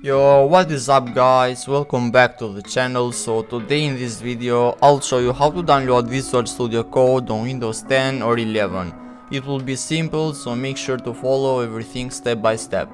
Yo, what is up guys, welcome back to the channel. So today in this video I'll show you how to download Visual Studio Code on Windows 10 or 11. It will be simple, so make sure to follow everything step by step.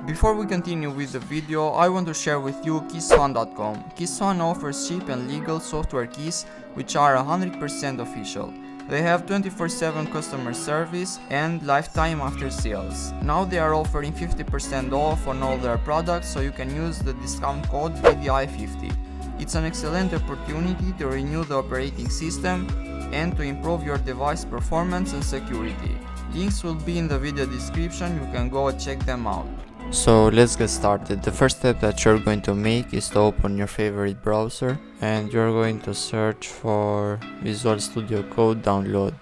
Before we continue with the video, I want to share with you Keysfan.com. Keysfan offers cheap and legal software keys which are 100% official. They have 24/7 customer service and lifetime after sales. Now they are offering 50% off on all their products, so you can use the discount code VDI50. It's an excellent opportunity to renew the operating system and to improve your device performance and security. Links will be in the video description, you can go check them out. So let's get started. The first step that you're going to make is to open your favorite browser and you're going to search for Visual Studio Code download.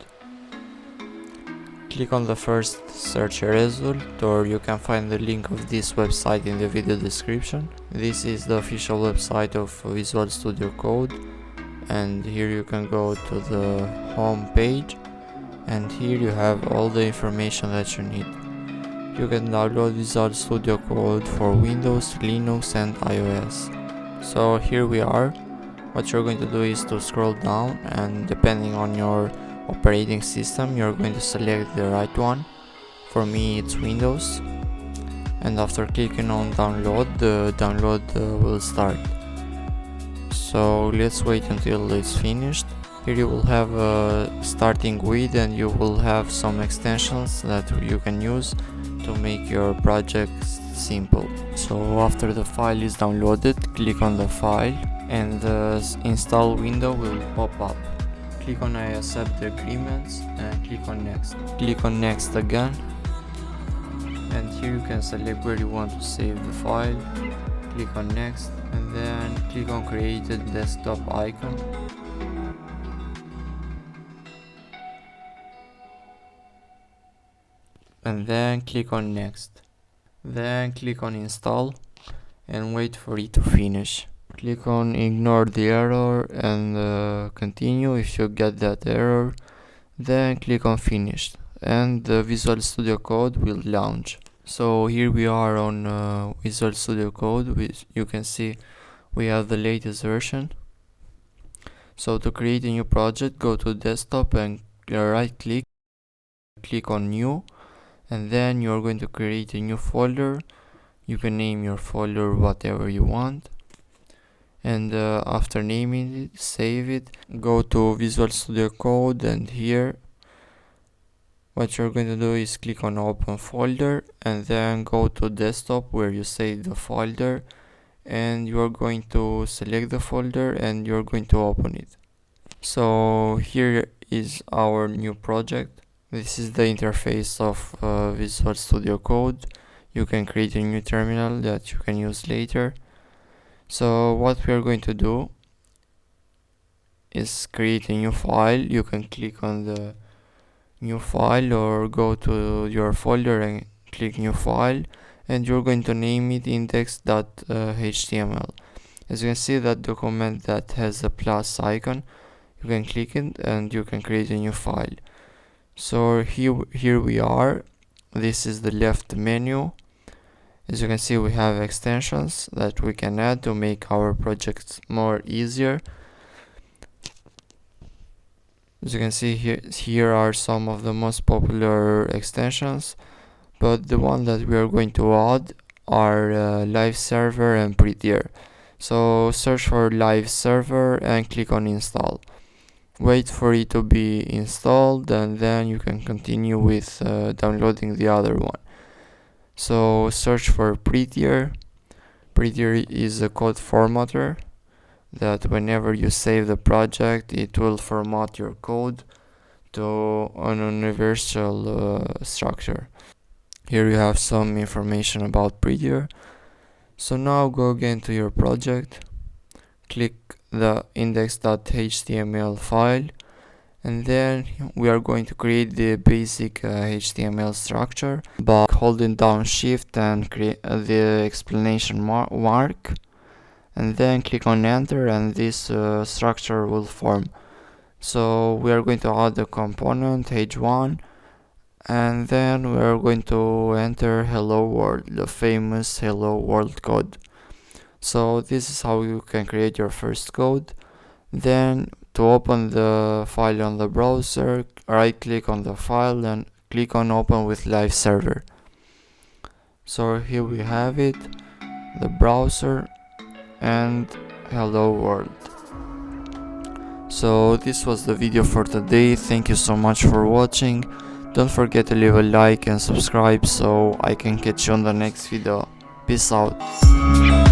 Click on the first search result, or you can find the link of this website in the video description. This is the official website of Visual Studio Code, and here you can go to the home page, and here you have all the information that you need. You can download Visual Studio Code for Windows, Linux and iOS. So here we are. What you're going to do is to scroll down, and depending on your operating system you're going to select the right one. For me it's Windows, and after clicking on download, the download will start. So let's wait until it's finished. Here you will have a starting with, and you will have some extensions that you can use to make your projects simple. So after the file is downloaded, click on the file and the install window will pop up. Click on I accept the agreements and click on next. Click on next again, and here you can select where you want to save the file. Click on next and then click on create a desktop icon. And then click on next. Then click on install and wait for it to finish. Click on ignore the error and continue if you get that error. Then click on finish and the Visual Studio Code will launch. So here we are on Visual Studio Code, which you can see we have the latest version. So to create a new project, go to desktop and right click on new, and then you're going to create a new folder. You can name your folder whatever you want, and after naming it, save it. Go to Visual Studio Code, and here what you're going to do is click on open folder and then go to desktop where you save the folder, and you're going to select the folder and you're going to open it. So here is our new project. This is the interface of Visual Studio Code. You can create a new terminal that you can use later. So what we are going to do is create a new file. You can click on the new file or go to your folder and click new file, and you're going to name it index.html. As you can see, that document that has a plus icon, you can click it and you can create a new file. So here we are. This is the left menu. As you can see, we have extensions that we can add to make our projects more easier. As you can see here are some of the most popular extensions, but the one that we are going to add are live server and prettier. So search for live server and click on install. Wait for it to be installed, and then you can continue with downloading the other one. So search for prettier. Prettier is a code formatter that whenever you save the project, it will format your code to an universal structure. Here you have some information about prettier. So now go again to your project, click the index.html file, and then we are going to create the basic HTML structure by holding down shift and create the exclamation mark, and then click on enter, and this structure will form. So we are going to add the component h1, and then we are going to enter hello world, the famous hello world code. So this is how you can create your first code. Then to open the file on the browser, right click on the file and click on open with live server. So here we have it, the browser and hello world. So this was the video for today. Thank you so much for watching. Don't forget to leave a like and subscribe so I can catch you on the next video. Peace out.